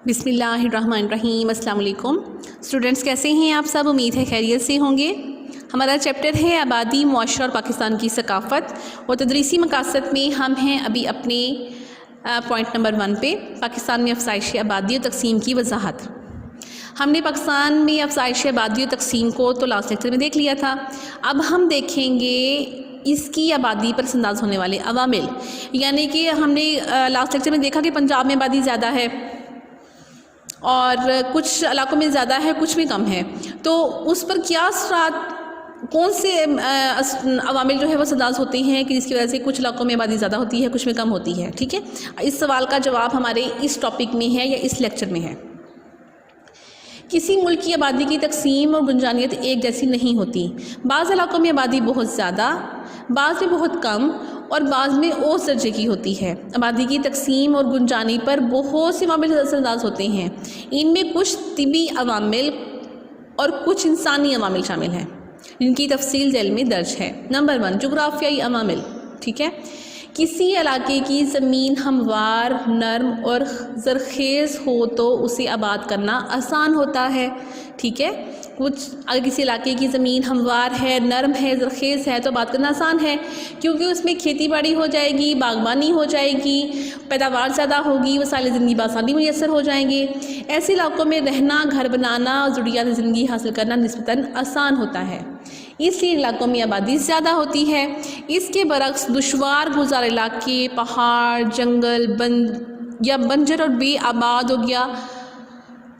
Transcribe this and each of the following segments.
بسم اللہ الرحمن الرحیم۔ السلام علیکم اسٹوڈنٹس، کیسے ہیں آپ سب؟ امید ہے خیریت سے ہوں گے۔ ہمارا چیپٹر ہے آبادی، معاشرہ اور پاکستان کی ثقافت، اور تدریسی مقاصد میں ہم ہیں ابھی اپنے پوائنٹ نمبر 1 پہ، پاکستان میں افزائش آبادی اور تقسیم کی وضاحت۔ ہم نے پاکستان میں افزائش آبادی اور تقسیم کو تو لاسٹ لیکچر میں دیکھ لیا تھا۔ اب ہم دیکھیں گے اس کی آبادی پر اثر انداز ہونے والے عوامل، یعنی کہ ہم نے لاسٹ لیکچر میں دیکھا کہ پنجاب میں آبادی زیادہ ہے اور کچھ علاقوں میں زیادہ ہے، کچھ میں کم ہے، تو اس پر کیا اثرات، کون سے عوامل جو ہے وہ اثر انداز ہوتے ہیں کہ جس کی وجہ سے کچھ علاقوں میں آبادی زیادہ ہوتی ہے، کچھ میں کم ہوتی ہے۔ ٹھیک ہے، اس سوال کا جواب ہمارے اس ٹاپک میں ہے یا اس لیکچر میں ہے۔ کسی ملک کی آبادی کی تقسیم اور گنجانیت ایک جیسی نہیں ہوتی۔ بعض علاقوں میں آبادی بہت زیادہ، بعض میں بہت کم اور بعض میں اوسط درجے کی ہوتی ہے۔ آبادی کی تقسیم اور گنجانی پر بہت سے عوامل اثر انداز ہوتے ہیں۔ ان میں کچھ طبی عوامل اور کچھ انسانی عوامل شامل ہیں جن کی تفصیل ذیل میں درج ہے۔ نمبر 1، جغرافیائی عوامل۔ ٹھیک ہے، کسی علاقے کی زمین ہموار، نرم اور زرخیز ہو تو اسے آباد کرنا آسان ہوتا ہے۔ ٹھیک ہے، اگر کسی علاقے کی زمین ہموار ہے، نرم ہے، زرخیز ہے تو آباد کرنا آسان ہے، کیونکہ اس میں کھیتی باڑی ہو جائے گی، باغبانی ہو جائے گی، پیداوار زیادہ ہوگی، وسائل زندگی بآسانی میسر ہو جائیں گے۔ ایسے علاقوں میں رہنا، گھر بنانا اور ضروریات زندگی حاصل کرنا نسبتاً آسان ہوتا ہے، اس لیے علاقوں میں آبادی زیادہ ہوتی ہے۔ اس کے برعکس دشوار گزار علاقے، پہاڑ، جنگل، یا بنجر اور بے آباد ہو گیا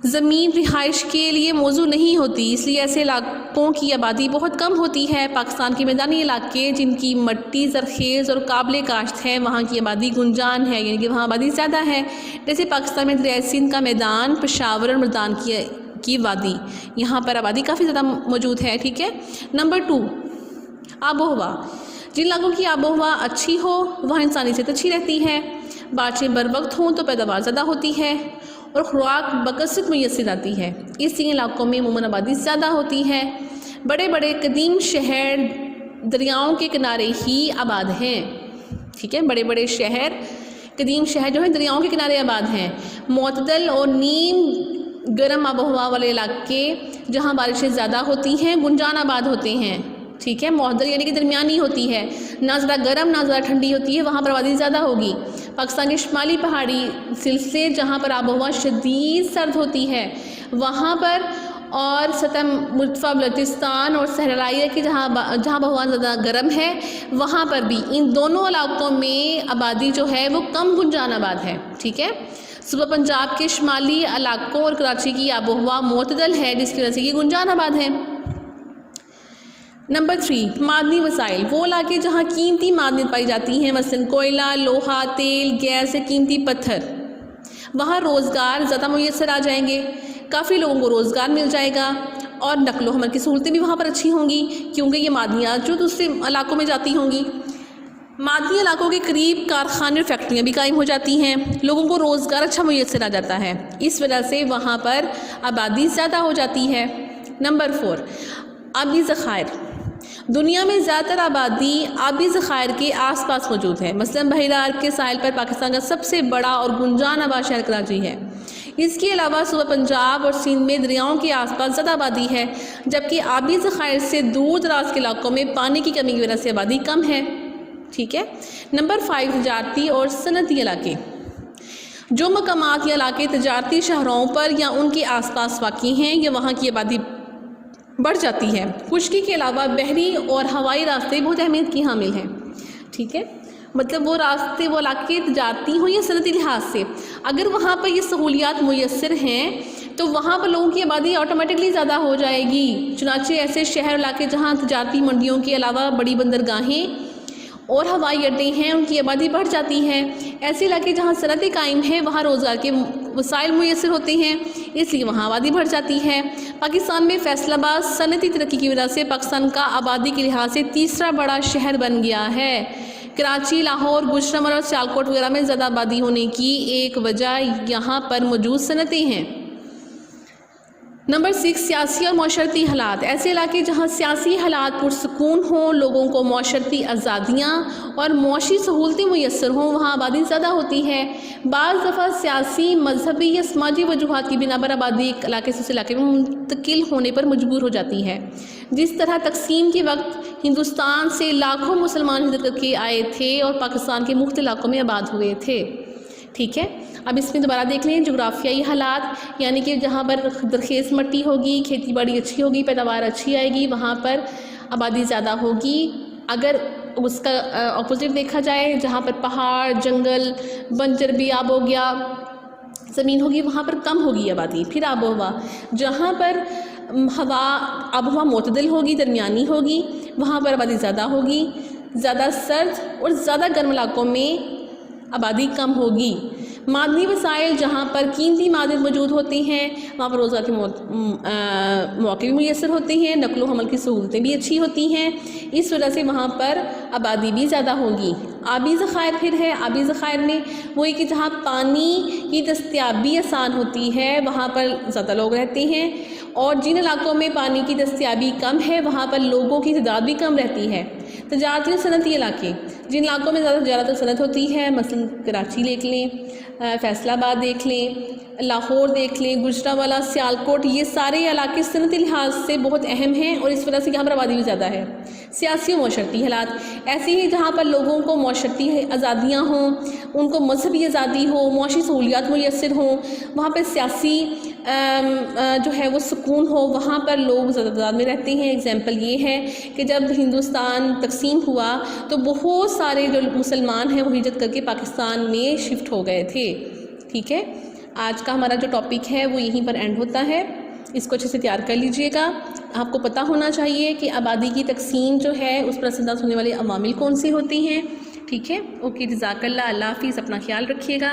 زمین رہائش کے لیے موزوں نہیں ہوتی، اس لیے ایسے علاقوں کی آبادی بہت کم ہوتی ہے۔ پاکستان کے میدانی علاقے جن کی مٹی زرخیز اور قابل کاشت ہے، وہاں کی آبادی گنجان ہے، یعنی کہ وہاں آبادی زیادہ ہے۔ جیسے پاکستان میں دریائے سندھ کا میدان، پشاور اور ملتان کی وادی، یہاں پر آبادی کافی زیادہ موجود ہے۔ ٹھیک ہے، نمبر 2، آب و ہوا۔ جن علاقوں کی آب و ہوا اچھی ہو وہاں انسانی صحت اچھی رہتی ہے، بارشیں بر وقت ہوں تو پیداوار زیادہ ہوتی ہے اور خوراک بکثرت میسر آتی ہے، اس لیے علاقوں میں عموماً آبادی زیادہ ہوتی ہے۔ بڑے بڑے قدیم شہر دریاؤں کے کنارے ہی آباد ہیں۔ ٹھیک ہے، بڑے بڑے شہر، قدیم شہر جو ہیں دریاؤں کے کنارے آباد ہیں۔ معتدل اور نیم گرم آب و ہوا والے علاقے جہاں بارشیں زیادہ ہوتی ہیں گنجان آباد ہوتے ہیں۔ ٹھیک ہے، معتدل یعنی کہ درمیانی ہوتی ہے، نہ زیادہ گرم نہ زیادہ ٹھنڈی ہوتی ہے، وہاں پر آبادی زیادہ ہوگی۔ پاکستان کے شمالی پہاڑی سلسلے جہاں پر آب و ہوا شدید سرد ہوتی ہے وہاں پر، اور سطح مرتفع بلوچستان اور صحرائی کے جہاں آب و ہوا زیادہ گرم ہے وہاں پر بھی، ان دونوں علاقوں میں آبادی جو ہے وہ کم گنجان آباد ہے۔ ٹھیک ہے، صوبہ پنجاب کے شمالی علاقوں اور کراچی کی آب و ہوا معتدل ہے جس کی وجہ سے یہ گنجان آباد ہے۔ نمبر 3، معدنی وسائل۔ وہ علاقے جہاں قیمتی معدنیات پائی جاتی ہیں، مثلاً کوئلہ، لوہا، تیل، گیس، قیمتی پتھر، وہاں روزگار زیادہ میسر آ جائیں گے، کافی لوگوں کو روزگار مل جائے گا، اور نقل و حمل کی سہولتیں بھی وہاں پر اچھی ہوں گی کیونکہ یہ معدنیات جو دوسرے علاقوں میں جاتی ہوں گی۔ معدنی علاقوں کے قریب کارخانے اور فیکٹریاں بھی قائم ہو جاتی ہیں، لوگوں کو روزگار اچھا میسر آ جاتا ہے، اس وجہ سے وہاں پر آبادی زیادہ ہو جاتی ہے۔ نمبر 4، آبی ذخائر۔ دنیا میں زیادہ تر آبادی آبی ذخائر کے آس پاس موجود ہے، مثلاً بحیرہ عرب کے ساحل پر پاکستان کا سب سے بڑا اور گنجان آباد شہر کراچی ہے۔ اس کے علاوہ صوبہ پنجاب اور سندھ میں دریاؤں کے آس پاس زیادہ آبادی ہے، جبکہ آبی ذخائر سے دور دراز کے علاقوں میں پانی کی کمی کی وجہ سے آبادی کم ہے۔ ٹھیک ہے، نمبر 5، تجارتی اور صنعتی علاقے۔ جو مقامات یا علاقے تجارتی شہروں پر یا ان کے آس پاس واقع ہیں یا وہاں کی آبادی بڑھ جاتی ہے، خشکی کے علاوہ بحری اور ہوائی راستے بہت اہمیت کی حامل ہیں۔ ٹھیک ہے، مطلب وہ راستے، وہ علاقے تجارتی ہوں یا صنعتی لحاظ سے، اگر وہاں پر یہ سہولیات میسر ہیں تو وہاں پر لوگوں کی آبادی آٹومیٹکلی زیادہ ہو جائے گی۔ چنانچہ ایسے شہر علاقے جہاں تجارتی منڈیوں کے علاوہ بڑی بندرگاہیں اور ہوائی اڈے ہیں ان کی آبادی بڑھ جاتی ہے۔ ایسے علاقے جہاں صنعتیں قائم ہیں وہاں روزگار کے وسائل میسر ہوتے ہیں، اس لیے وہاں آبادی بڑھ جاتی ہے۔ پاکستان میں فیصل آباد صنعتی ترقی کی وجہ سے پاکستان کا آبادی کے لحاظ سے تیسرا بڑا شہر بن گیا ہے۔ کراچی، لاہور، گوجرانوالہ اور سیالکوٹ وغیرہ میں زیادہ آبادی ہونے کی ایک وجہ یہاں پر موجود صنعتیں ہیں۔ نمبر 6 سیاسی اور معاشرتی حالات. ایسے علاقے جہاں سیاسی حالات پرسکون ہوں، لوگوں کو معاشرتی آزادیاں اور معاشی سہولتیں میسر ہوں، وہاں آبادی زیادہ ہوتی ہے. بعض دفعہ سیاسی، مذہبی یا سماجی وجوہات کی بنا پر آبادی ایک علاقے سے اس علاقے میں منتقل ہونے پر مجبور ہو جاتی ہے. جس طرح تقسیم کے وقت ہندوستان سے لاکھوں مسلمان ہجرت کر کے آئے تھے اور پاکستان کے مختلف علاقوں میں آباد ہوئے تھے. ٹھیک ہے، اب اس میں دوبارہ دیکھ لیں جغرافیائی حالات، یعنی کہ جہاں پر زرخیز مٹی ہوگی، کھیتی باڑی اچھی ہوگی، پیداوار اچھی آئے گی، وہاں پر آبادی زیادہ ہوگی. اگر اس کا اپوزٹ دیکھا جائے، جہاں پر پہاڑ، جنگل، بنجر بیاب ہو گیا زمین ہوگی، وہاں پر کم ہوگی آبادی. پھر آب و ہوا، جہاں پر آب و ہوا معتدل ہوگی، درمیانی ہوگی، وہاں پر آبادی زیادہ ہوگی. زیادہ سرد اور زیادہ گرم علاقوں میں آبادی کم ہوگی. معدنی وسائل، جہاں پر قیمتی معدن موجود ہوتے ہیں، وہاں پر روزگار کے مواقع بھی میسر ہوتے ہیں، نقل و حمل کی سہولتیں بھی اچھی ہوتی ہیں. اس وجہ سے وہاں پر آبادی بھی زیادہ ہوگی. آبی ذخائر پھر ہے، آبی ذخائر میں وہی کہ جہاں پانی کی دستیابی آسان ہوتی ہے وہاں پر زیادہ لوگ رہتے ہیں، اور جن علاقوں میں پانی کی دستیابی کم ہے وہاں پر لوگوں کی تعداد بھی کم رہتی ہے. تجارتی اور صنعتی علاقے، جن علاقوں میں زیادہ تجارت اور صنعت ہوتی ہے، مثلا کراچی دیکھ لیں، فیصل آباد دیکھ لیں، لاہور دیکھ لیں، گجرانوالہ، سیالکوٹ، یہ سارے علاقے صنعتی لحاظ سے بہت اہم ہیں اور اس وجہ سے یہاں پر آبادی بھی زیادہ ہے. سیاسی و معاشرتی حالات، ایسے ہی جہاں پر لوگوں کو معاشرتی آزادیاں ہوں، ان کو مذہبی آزادی ہو، معاشی سہولیات میسر ہوں، وہاں پہ سیاسی جو ہے وہ سکون ہو، وہاں پر لوگ زیادہ تعداد میں رہتے ہیں. اگزامپل یہ ہے کہ جب ہندوستان تقسیم ہوا تو بہت سارے جو مسلمان ہیں وہ ہجرت کر کے پاکستان میں شفٹ ہو گئے تھے. ٹھیک ہے، آج کا ہمارا جو ٹاپک ہے وہ یہیں پر اینڈ ہوتا ہے. اس کو اچھے سے تیار کر لیجئے گا. آپ کو پتہ ہونا چاہیے کہ آبادی کی تقسیم جو ہے اس پر اثر انداز ہونے والے عوامل کون سے ہوتے ہیں. ٹھیک ہے، اوکے، جزاک اللہ. اللہ حافظ. اپنا خیال رکھیے گا.